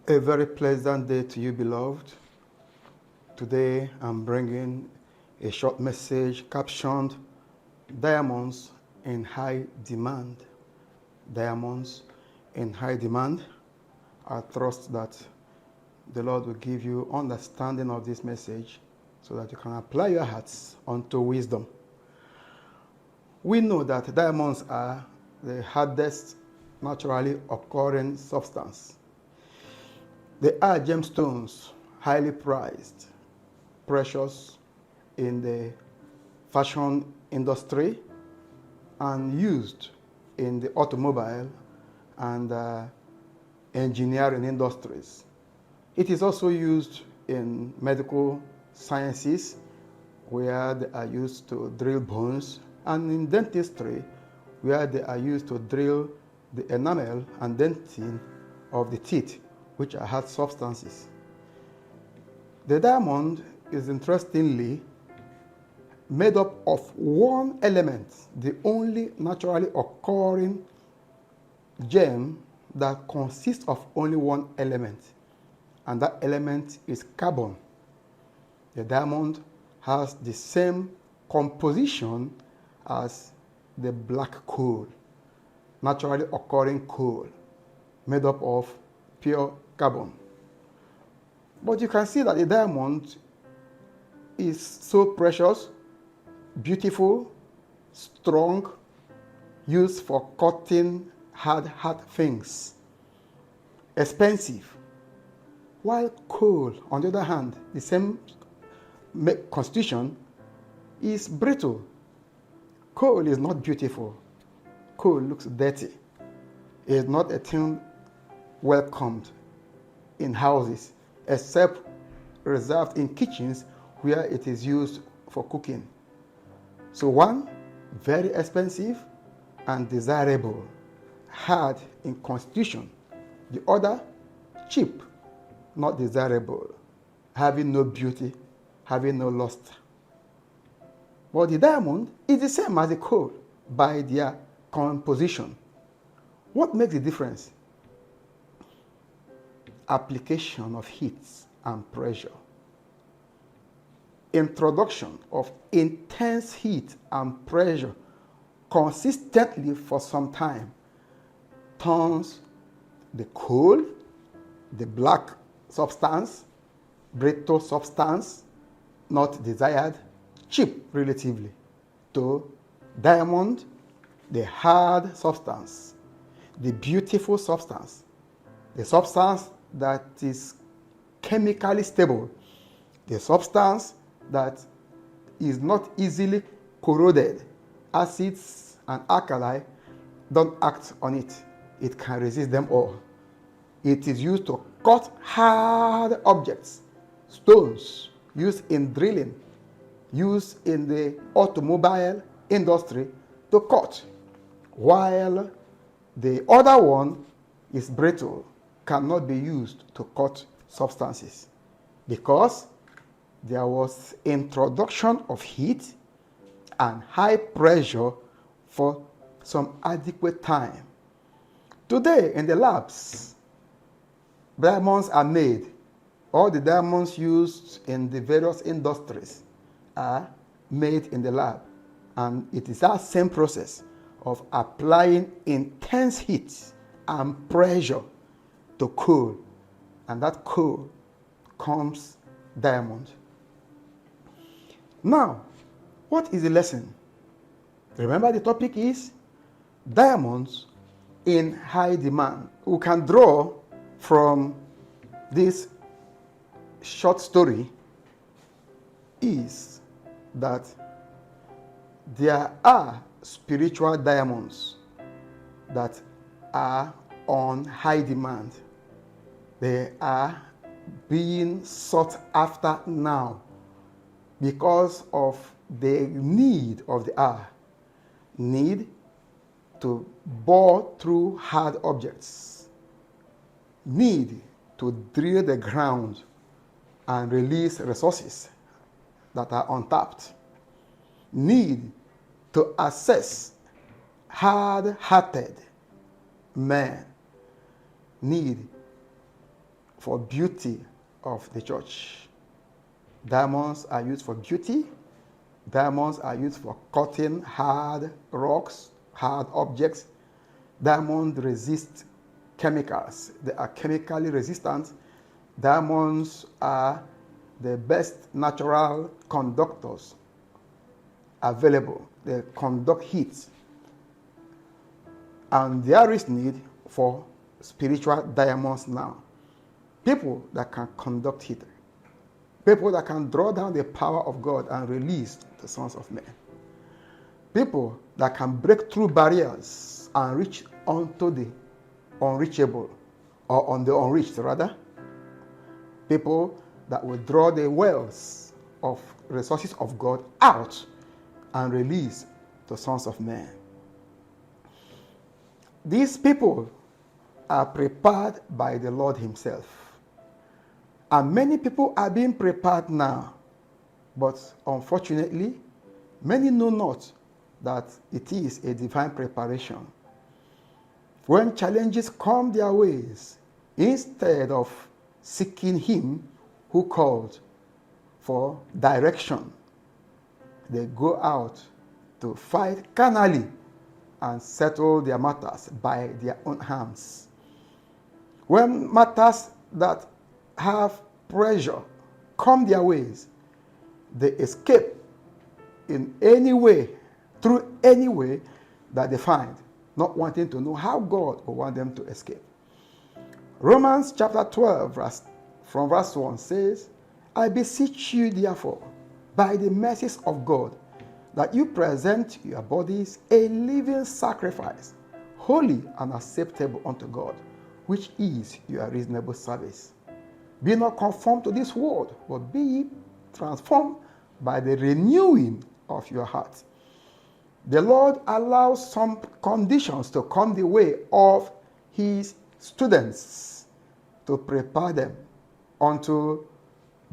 A very pleasant day to you, beloved. Today I'm bringing a short message captioned Diamonds in High Demand. Diamonds in High Demand. I trust that the Lord will give you understanding of this message so that you can apply your hearts unto wisdom. We know that diamonds are the hardest naturally occurring substance. They are gemstones, highly prized, precious in the fashion industry and used in the automobile and engineering industries. It is also used in medical sciences where they are used to drill bones, and in dentistry where they are used to drill the enamel and dentin of the teeth, which are hard substances. The diamond is interestingly made up of one element, the only naturally occurring gem that consists of only one element, and that element is carbon. The diamond has the same composition as the black coal, naturally occurring coal, made up of pure carbon. But you can see that the diamond is so precious, beautiful, strong, used for cutting hard things, expensive. While coal, on the other hand, the same constitution, is brittle. Coal is not beautiful. Coal looks dirty. It is not a thing welcomed in houses, except reserved in kitchens where it is used for cooking. So one, very expensive and desirable, hard in constitution. The other, cheap, not desirable, having no beauty, having no luster. But the diamond is the same as the coal by their composition. What makes the difference? Application of heat and pressure. Introduction of intense heat and pressure consistently for some time turns the coal, the black substance, brittle substance, not desired, cheap relatively, to diamond, the hard substance, the beautiful substance, the substance that is chemically stable, the substance that is not easily corroded. Acids and alkali don't act on it. It can resist them all. It is used to cut hard objects, stones, used in drilling, used in the automobile industry to cut, while the other one is brittle, cannot be used to cut substances because there was introduction of heat and high pressure for some adequate time. Today in the labs, diamonds are made. All the diamonds used in the various industries are made in the lab. And it is that same process of applying intense heat and pressure to coal. And that coal comes diamond. Now, what is the lesson? Remember, the topic is diamonds in high demand. We can draw from this short story is that there are spiritual diamonds that are on high demand. They are being sought after now because of the need of the hour. Need to bore through hard objects. Need to drill the ground and release resources that are untapped. Need to assess hard-hearted men. Need for beauty of the church. Diamonds are used for beauty. Diamonds are used for cutting hard rocks, hard objects. Diamonds resist chemicals. They are chemically resistant. Diamonds are the best natural conductors available. They conduct heat. And there is need for spiritual diamonds now. People that can conduct heat. People that can draw down the power of God and release the sons of men. People that can break through barriers and reach onto the unreachable, or on the unreached rather. People that will draw the wells of resources of God out and release the sons of men. These people are prepared by the Lord himself. And many people are being prepared now. But unfortunately, many know not that it is a divine preparation. When challenges come their ways, instead of seeking him who called for direction, they go out to fight carnally and settle their matters by their own hands. When matters that have pressure come their ways, they escape in any way, through any way that they find, not wanting to know how God will want them to escape. Romans chapter 12, from verse 1 says, I beseech you therefore, by the mercies of God, that you present your bodies a living sacrifice, holy and acceptable unto God, which is your reasonable service. Be not conformed to this world, but be ye transformed by the renewing of your heart. The Lord allows some conditions to come the way of his students to prepare them unto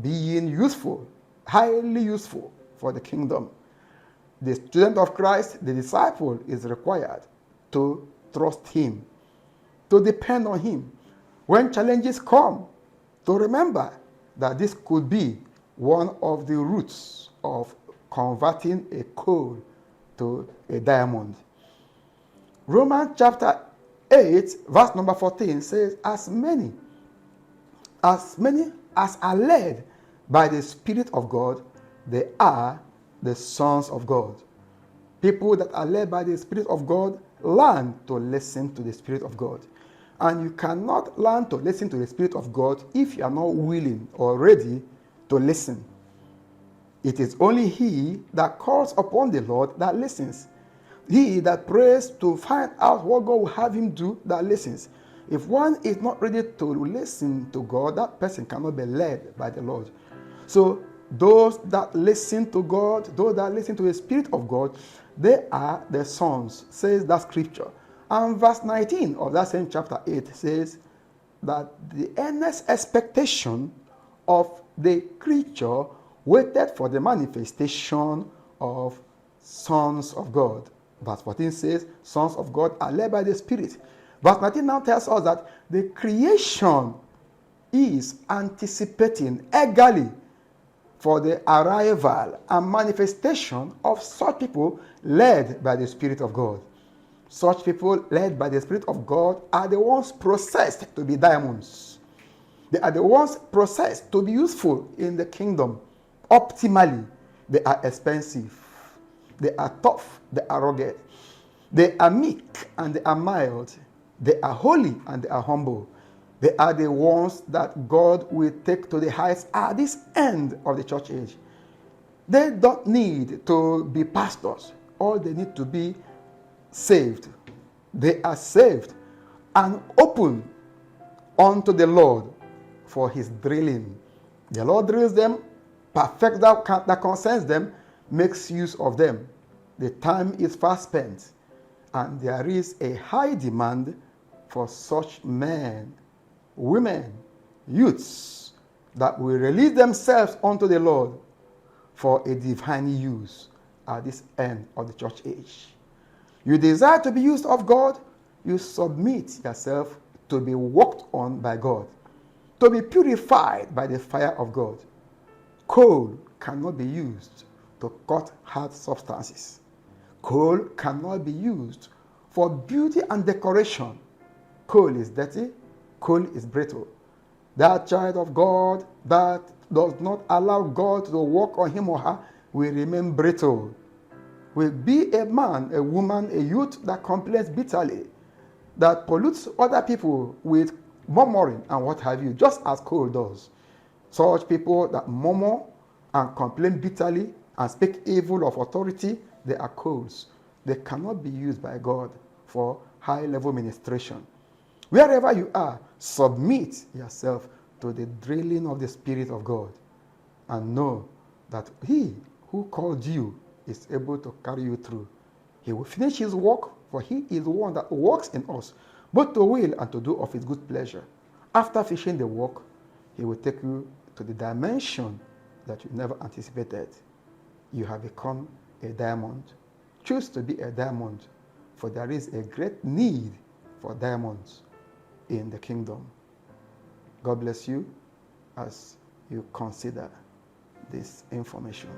being useful, highly useful for the kingdom. The student of Christ, the disciple, is required to trust him, to depend on him. When challenges come, to remember that this could be one of the roots of converting a coal to a diamond. Romans chapter 8, verse number 14 says, as many as are led by the Spirit of God, they are the sons of God. People that are led by the Spirit of God learn to listen to the Spirit of God. And you cannot learn to listen to the Spirit of God if you are not willing or ready to listen. It is only he that calls upon the Lord that listens. He that prays to find out what God will have him do that listens. If one is not ready to listen to God, that person cannot be led by the Lord. So those that listen to God, those that listen to the Spirit of God, they are the sons, says that scripture. And verse 19 of that same chapter 8 says that the earnest expectation of the creature waited for the manifestation of sons of God. Verse 14 says, sons of God are led by the Spirit. Verse 19 now tells us that the creation is anticipating eagerly for the arrival and manifestation of such people led by the Spirit of God. Such people led by the Spirit of God are the ones processed to be diamonds. They are the ones processed to be useful in the kingdom. Optimally, they are expensive. They are tough. They are rugged. They are meek and they are mild. They are holy and they are humble. They are the ones that God will take to the heights at this end of the church age. They don't need to be pastors. All they need to be saved. They are saved and open unto the Lord for his drilling. The Lord drills them, perfects that concerns them, makes use of them. The time is fast spent, and there is a high demand for such men, women, youths that will release themselves unto the Lord for a divine use at this end of the church age. You desire to be used of God, you submit yourself to be worked on by God. to be purified by the fire of God. Coal cannot be used to cut hard substances. Coal cannot be used for beauty and decoration. Coal is dirty. Coal is brittle. That child of God that does not allow God to work on him or her will remain brittle. Will be a man, a woman, a youth that complains bitterly, that pollutes other people with murmuring and what have you, just as coal does. Such people that murmur and complain bitterly and speak evil of authority, they are coals. They cannot be used by God for high-level ministration. Wherever you are, submit yourself to the drilling of the Spirit of God and know that He who called you is able to carry you through. He will finish His work, for He is the one that works in us, both to will and to do of His good pleasure. After finishing the work, He will take you to the dimension that you never anticipated. You have become a diamond. Choose to be a diamond, for there is a great need for diamonds in the kingdom. God bless you as you consider this information.